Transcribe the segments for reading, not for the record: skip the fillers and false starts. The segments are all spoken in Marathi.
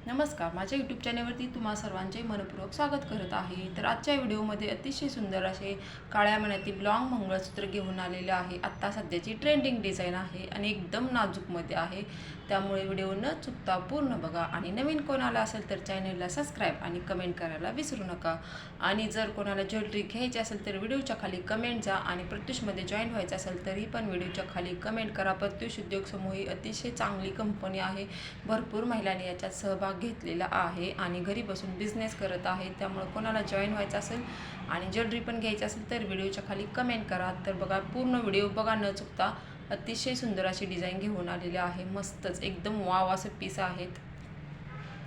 नमस्कार, माझ्या यूट्यूब चॅनलवरती तुम्हा सर्वांचे मनपूर्वक स्वागत करत आहे। तर आजच्या व्हिडिओमध्ये अतिशय सुंदर असे काळ्या मण्यातील लॉंग मंगळसूत्र घेऊन आलेले आहे। आत्ता सध्याची ट्रेंडिंग डिझाईन आहे आणि एकदम नाजूकमध्ये आहे, त्यामुळे व्हिडिओ न चुकता पूर्ण बघा। आणि नवीन कोणाला असेल तर चॅनलला सबस्क्राईब आणि कमेंट करायला विसरू नका। आणि जर कोणाला ज्वेलरी घ्यायची असेल तर व्हिडिओच्या खाली कमेंट जा आणि प्रत्युषमध्ये जॉईन व्हायचं असेल तरी पण व्हिडिओच्या खाली कमेंट करा। प्रत्युष उद्योग समूह ही अतिशय चांगली कंपनी आहे, भरपूर महिलांनी याच्यात सहभाग घेतलेला आहे आणि घरी बसून बिझनेस करत आहे। त्यामुळे कोणाला जॉईन व्हायचं असेल आणि ज्वेलरी पण घ्यायची असेल तर व्हिडिओच्या खाली कमेंट करा। तर बघा, पूर्ण व्हिडिओ बघा न चुकता। अतिशय सुंदर अशी डिझाईन घेऊन आलेली आहे, मस्तच एकदम वाव असे पीस आहेत।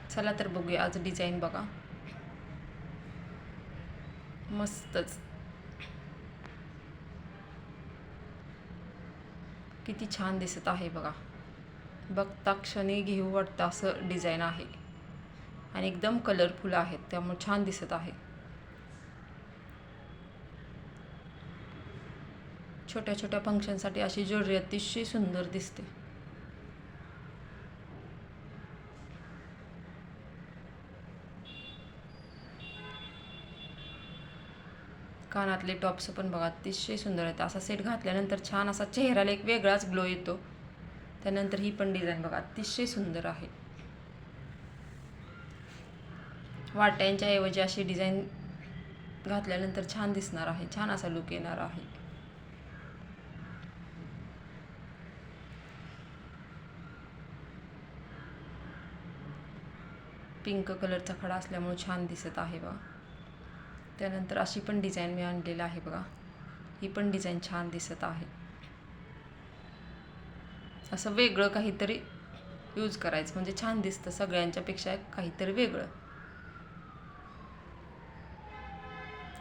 चला तर बघूया आज डिझाईन बघा, मस्तच किती छान दिसत आहे बघा। बघता क्षणी घेऊ वाटतं असं डिझाईन आहे आणि एकदम कलरफुल आहेत, त्यामुळे छान दिसत आहे। छोट्या छोट्या फंक्शनसाठी अशी ज्वेलरी अतिशय सुंदर दिसते। कानातले टॉप्स पण बघा अतिशय सुंदर आहेत। असा सेट घातल्यानंतर छान असा चेहऱ्याला एक वेगळाच ग्लो येतो। त्यानंतर ही पण डिझाईन बघा अतिशय सुंदर आहे। वाट्यांच्या ऐवजी अशी डिझाईन घातल्यानंतर छान दिसणार आहे, छान असा लुक येणार आहे। पिंक कलरचा खडा असल्यामुळे छान दिसत आहे बघा। त्यानंतर अशी पण डिझाईन मी आणलेली आहे बघा, ही पण डिझाईन छान दिसत आहे। असं वेगळं काहीतरी यूज करायचं म्हणजे छान दिसतं, सगळ्यांच्यापेक्षा काहीतरी वेगळं।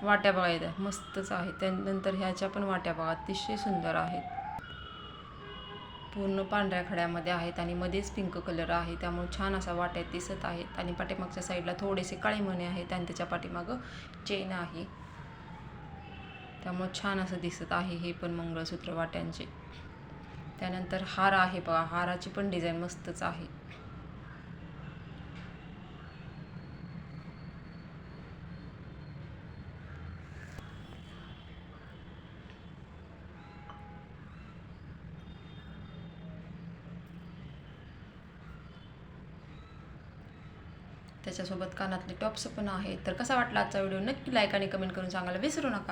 वाट्या बघा येतात, मस्तच आहे। त्यानंतर ह्याच्या पण वाट्या बघा अतिशय सुंदर आहेत, पूर्ण पांढऱ्या खड्यामध्ये आहेत आणि मध्येच पिंक कलर आहे, त्यामुळे छान असा वाट्यात दिसत आहेत। आणि पाठीमागच्या साईडला थोडेसे काळे मणी आहेत आणि त्याच्या पाठीमागं चेन आहे, त्यामुळे छान असं दिसत आहे हे पण मंगळसूत्र वाट्यांचे। त्यानंतर हार आहे बघा, हाराची पण डिझाईन मस्तच आहे। त्याच्यासोबत कानातले टॉप्स पण आहे। तर कसा वाटला आजचा व्हिडिओ नक्की लाईक आणि कमेंट करून सांगायला विसरू नका।